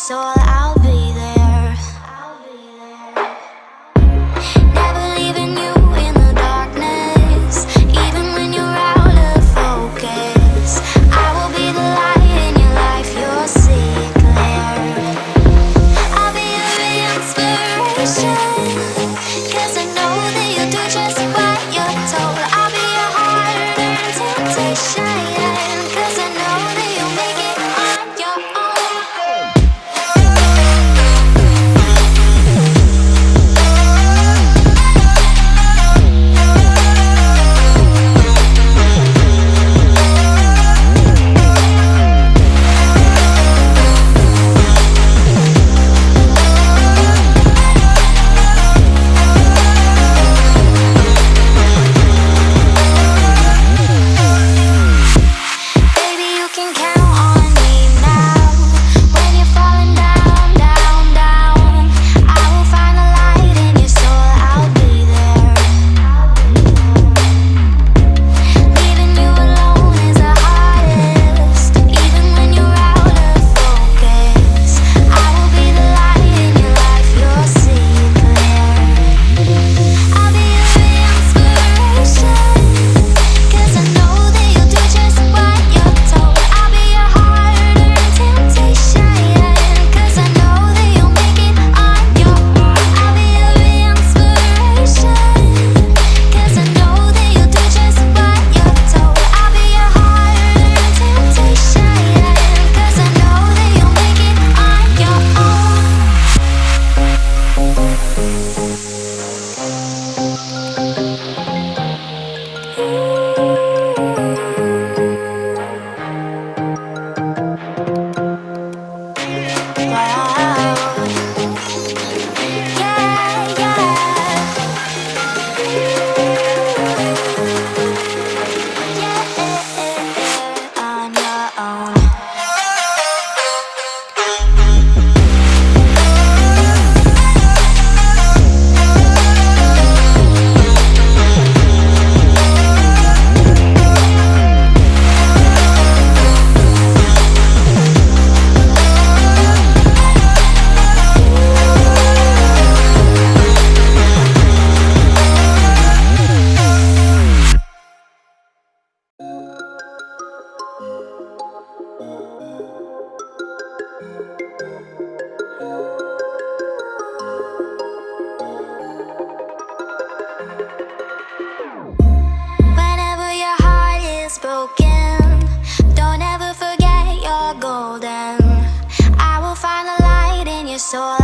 soul, I'll be there. Never leaving you in the darkness, even when you're out of focus. I will be the light in your life, you'll see it clear. I'll be your inspiration, 'cause I know that you'll do just what you're told. I'll be your hard-earned temptation, 'cause I know that you'll make it on your own. Baby, you can count on me now. When you're falling down, down, down, I will find the light in your soul, I'll be there. Leaving you alone is the hardest, even when you're out of focus. I will be the light in your life, you'll see it clear. I'll be your inspiration, 'cause I know that you'll do just what you're told. I'll be your hard-earned temptation, 'cause I know that you'll make it on your own. I'll be your inspiration, 'cause I know that you'll do just what you're told. I'll be your hard-earned temptation, 'cause I know that you'll make it on your own. Wow. Yeah, yeah. On your own. Whenever your heart is broken, don't ever forget you're golden. I will find the light in your soul,